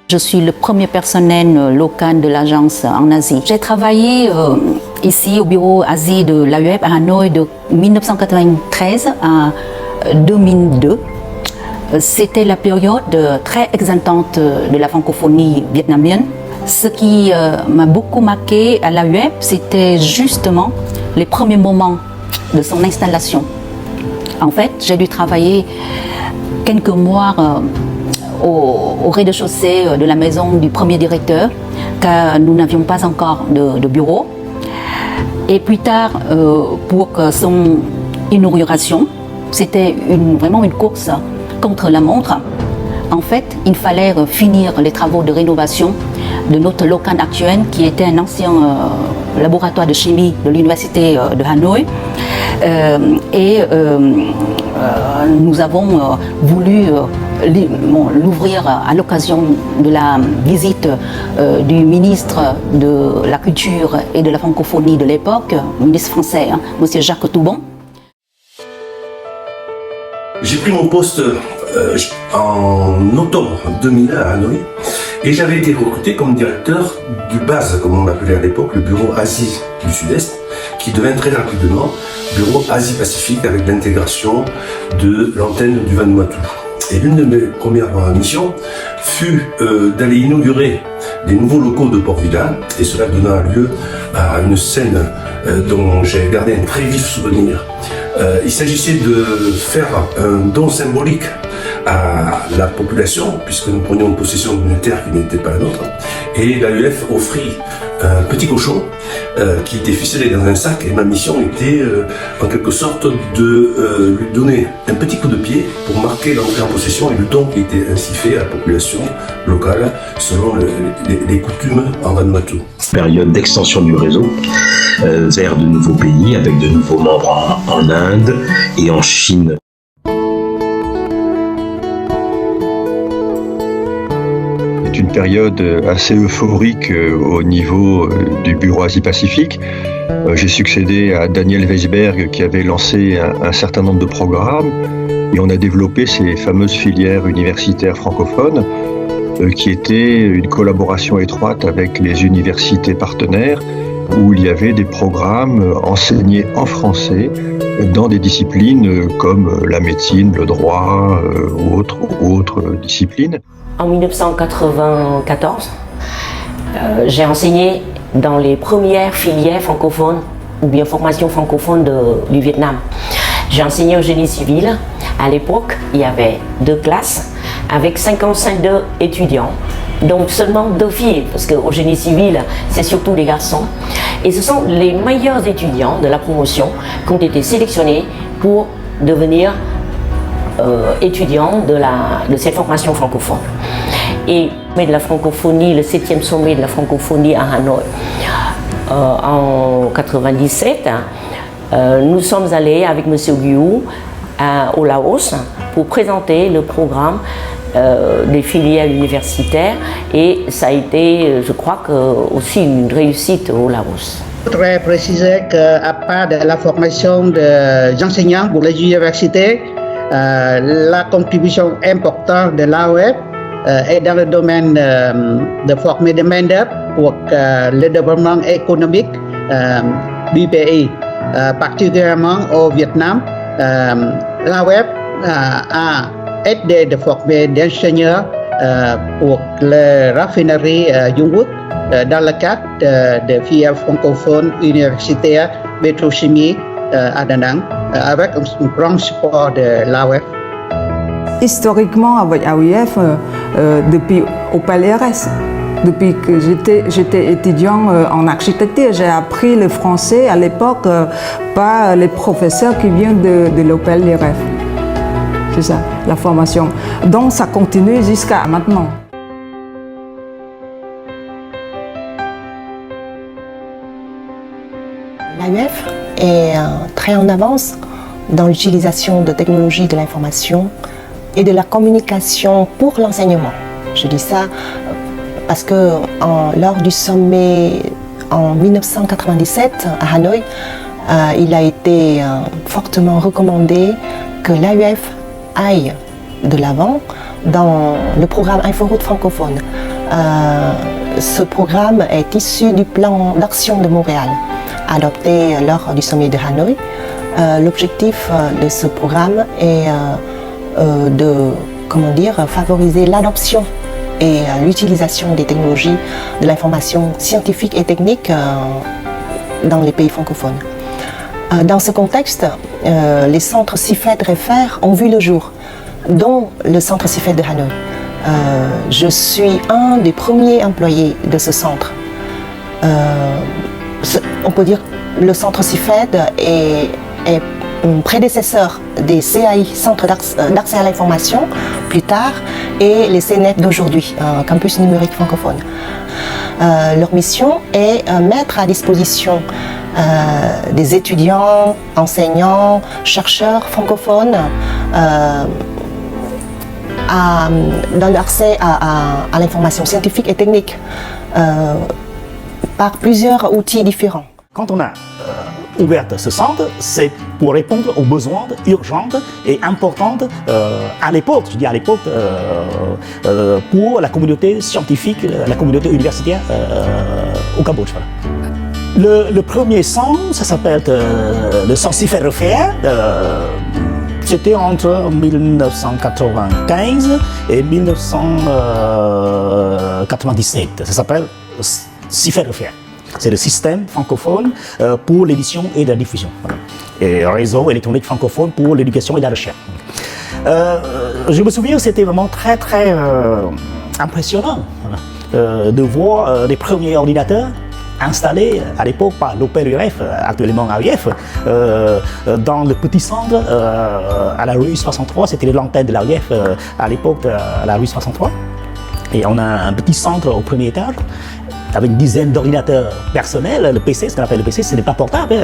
Je suis le premier personnel local de l'agence en Asie. J'ai travaillé ici au bureau Asie de l'AUF à Hanoï de 1993 à 2002. C'était la période très exaltante de la francophonie vietnamienne. Ce qui m'a beaucoup marqué à l'AUF, c'était justement les premiers moments de son installation. En fait, j'ai dû travailler quelques mois au rez-de-chaussée de la maison du premier directeur, car nous n'avions pas encore de bureau. Et plus tard, pour son inauguration, c'était vraiment une course contre la montre. En fait, il fallait finir les travaux de rénovation de notre local actuel, qui était un ancien laboratoire de chimie de l'université de Hanoï. Nous avons voulu l'ouvrir à l'occasion de la visite du ministre de la Culture et de la Francophonie de l'époque, ministre français, M. Jacques Toubon. J'ai pris mon poste en octobre 2001 à Hanoï et j'avais été recruté comme directeur du BASE, comme on l'appelait à l'époque, le bureau Asie du Sud-Est, qui devint très rapidement bureau Asie-Pacifique avec l'intégration de l'antenne du Vanuatu. Et l'une de mes premières missions fut d'aller inaugurer des nouveaux locaux de Port Vila, et cela donna lieu à une scène dont j'ai gardé un très vif souvenir. Il s'agissait de faire un don symbolique à la population, puisque nous prenions possession d'une terre qui n'était pas la nôtre, et l'AUF offrit un petit cochon qui était ficelé dans un sac, et ma mission était en quelque sorte de lui donner un petit coup de pied pour marquer l'entrée en possession et le don qui était ainsi fait à la population locale selon les coutumes en Vanuatu. Période d'extension du réseau vers de nouveaux pays avec de nouveaux membres en Inde et en Chine. C'est une période assez euphorique au niveau du bureau Asie-Pacifique. J'ai succédé à Daniel Weisberg qui avait lancé un certain nombre de programmes et on a développé ces fameuses filières universitaires francophones qui étaient une collaboration étroite avec les universités partenaires où il y avait des programmes enseignés en français dans des disciplines comme la médecine, le droit ou autres disciplines. En 1994, j'ai enseigné dans les premières filières francophones ou bien formations francophones du Vietnam. J'ai enseigné au génie civil. À l'époque, il y avait 2 classes avec 52 étudiants, donc seulement 2 filles, parce qu'au génie civil, c'est surtout des garçons. Et ce sont les meilleurs étudiants de la promotion qui ont été sélectionnés pour devenir étudiants de cette formation francophone. Et de la francophonie, le 7e sommet de la francophonie à Hanoï, en 1997, nous sommes allés avec M. Guillou au Laos pour présenter le programme des filières universitaires et ça a été, je crois, aussi une réussite au Laos. Je voudrais préciser qu'à part de la formation des enseignants pour les universités, la contribution importante de l'AOF est dans le domaine de former des main-d'œuvre pour le développement économique du pays, particulièrement au Vietnam. L'AOF a aidé de former des ingénieurs pour les raffineries Jungwood dans le cadre de filières francophones universitaires pétrochimie à Da Nang, avec un grand support de l'AOF. Historiquement, avec l'AOF, depuis au PLRS, depuis que j'étais étudiant en architecture, j'ai appris le français à l'époque par les professeurs qui viennent de l'OPLRF. C'est ça, la formation. Donc ça continue jusqu'à maintenant. L'AUF est très en avance dans l'utilisation de technologies de l'information et de la communication pour l'enseignement. Je dis ça parce que lors du sommet en 1997 à Hanoï, il a été fortement recommandé que l'AUF aille de l'avant dans le programme Inforoute francophone. Ce programme est issu du plan d'action de Montréal, adopté lors du sommet de Hanoï. L'objectif de ce programme est de favoriser l'adoption et l'utilisation des technologies de l'information scientifique et technique dans les pays francophones. Dans ce contexte, les centres CIFED-REFER ont vu le jour, dont le centre CIFED de Hanoï. Je suis un des premiers employés de ce centre. On peut dire que le centre CIFED est un prédécesseur des CAI, Centres d'accès à l'information, plus tard, et les CNEF d'aujourd'hui, Campus numérique francophone. Leur mission est mettre à disposition des étudiants, enseignants, chercheurs francophones dans l'accès à l'information scientifique et technique par plusieurs outils différents. Quand on a ouvert ce centre, c'est pour répondre aux besoins urgents et importants à l'époque, je dis à l'époque, pour la communauté scientifique, la communauté universitaire au Cambodge. Voilà. Le premier centre, ça s'appelle le centre CIFED-REFER. C'était entre 1995 et 1997. Ça s'appelle CIFED-REFER. C'est le système francophone pour l'édition et la diffusion. Voilà. Et réseau électronique francophone pour l'éducation et la recherche. Je me souviens, c'était vraiment très impressionnant de voir les premiers ordinateurs installés à l'époque par l'OPEL-URF, actuellement AUF, dans le petit centre à la rue 63. C'était l'antenne de l'AUF à l'époque à la rue 63. Et on a un petit centre au premier étage avec une dizaine d'ordinateurs personnels. Le PC, ce qu'on appelle le PC, ce n'est pas portable,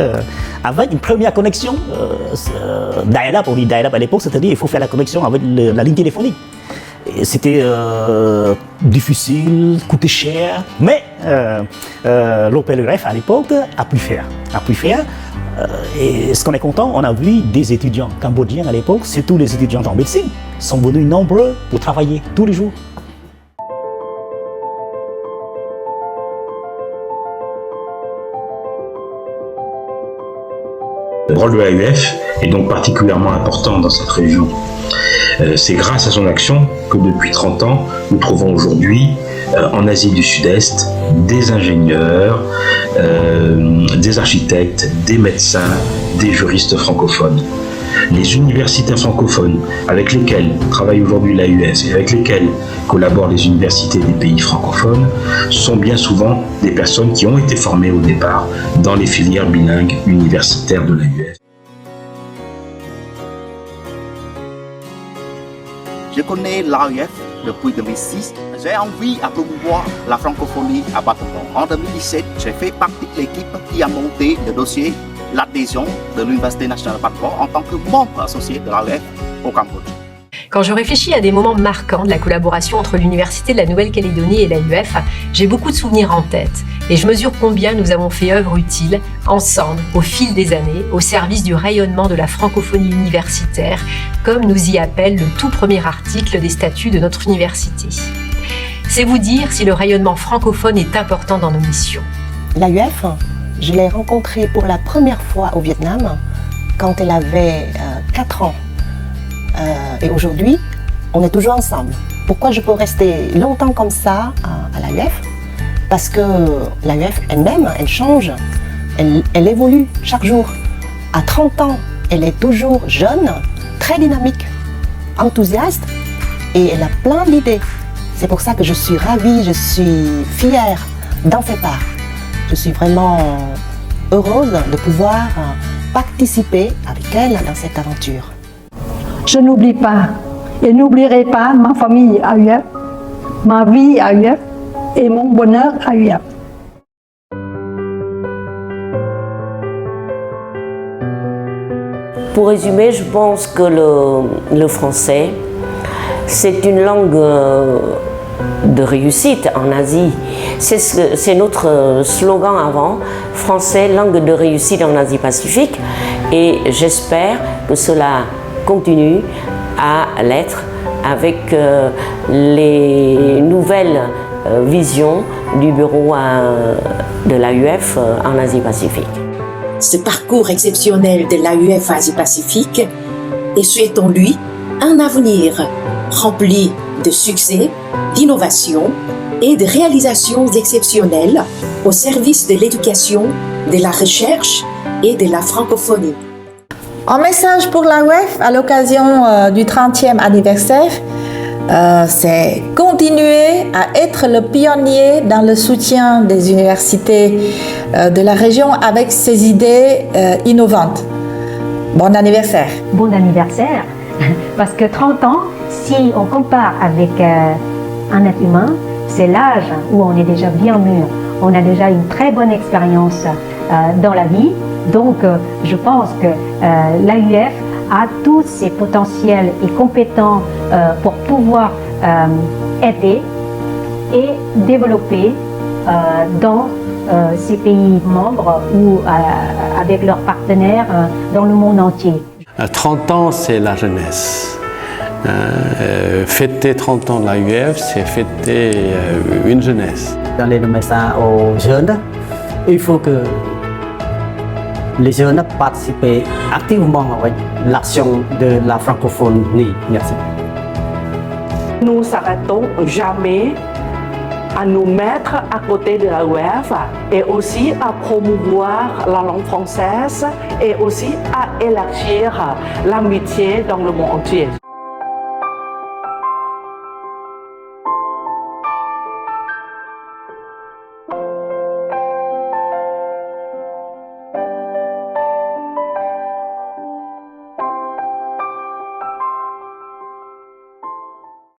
avec une première connexion dial-up. On dit dial-up à l'époque, c'est-à-dire il faut faire la connexion avec la ligne téléphonique. C'était difficile, coûtait cher, mais l'OPEL-URF à l'époque a pu faire. Et ce qu'on est content, on a vu des étudiants cambodgiens à l'époque, surtout les étudiants en médecine, sont venus nombreux pour travailler tous les jours. Le rôle de l'AUF est donc particulièrement important dans cette région. C'est grâce à son action que depuis 30 ans, nous trouvons aujourd'hui en Asie du Sud-Est des ingénieurs, des architectes, des médecins, des juristes francophones. Les universités francophones avec lesquelles travaille aujourd'hui l'AUF et avec lesquelles collaborent les universités des pays francophones sont bien souvent des personnes qui ont été formées au départ dans les filières bilingues universitaires de l'AUF. Je connais l'AUF depuis 2006. J'ai envie de promouvoir la francophonie à Battambang. En 2017, j'ai fait partie de l'équipe qui a monté le dossier l'adhésion de l'Université nationale de Battambang en tant que membre associé de l'AUF au Cambodge. Quand je réfléchis à des moments marquants de la collaboration entre l'Université de la Nouvelle-Calédonie et l'AUF, j'ai beaucoup de souvenirs en tête et je mesure combien nous avons fait œuvre utile, ensemble, au fil des années, au service du rayonnement de la francophonie universitaire, comme nous y appelle le tout premier article des statuts de notre université. C'est vous dire si le rayonnement francophone est important dans nos missions. L'AUF, je l'ai rencontrée pour la première fois au Vietnam quand elle avait 4 ans. Et aujourd'hui, on est toujours ensemble. Pourquoi je peux rester longtemps comme ça à l'AUF? Parce que l'AUF elle-même, elle change, elle évolue chaque jour. À 30 ans, elle est toujours jeune, très dynamique, enthousiaste et elle a plein d'idées. C'est pour ça que je suis ravie, je suis fière d'en faire part. Je suis vraiment heureuse de pouvoir participer avec elle dans cette aventure. Je n'oublie pas et n'oublierai pas ma famille AUF, ma vie AUF et mon bonheur AUF. Pour résumer, je pense que le français, c'est une langue de réussite en Asie. C'est notre slogan avant, français, langue de réussite en Asie-Pacifique, et j'espère que cela continue à l'être avec les nouvelles visions du bureau de l'AUF en Asie-Pacifique. Ce parcours exceptionnel de l'AUF Asie-Pacifique et souhaitons-lui un avenir rempli de succès, d'innovation et de réalisations exceptionnelles au service de l'éducation, de la recherche et de la francophonie. Un message pour l'AUF à l'occasion du 30e anniversaire, c'est continuer à être le pionnier dans le soutien des universités de la région avec ses idées innovantes. Bon anniversaire. Bon anniversaire, parce que 30 ans, si on compare avec un être humain, c'est l'âge où on est déjà bien mûr. On a déjà une très bonne expérience dans la vie. Donc, je pense que l'AUF a tous ses potentiels et compétents pour pouvoir aider et développer dans ces pays membres ou avec leurs partenaires dans le monde entier. 30 ans, c'est la jeunesse. Fêter 30 ans de l'AUF, c'est fêter une jeunesse. Donner le message aux jeunes, il faut que les jeunes participent activement avec l'action de la francophonie. Merci. Nous ne s'arrêtons jamais à nous mettre à côté de l'AUF et aussi à promouvoir la langue française et aussi à élargir l'amitié dans le monde entier.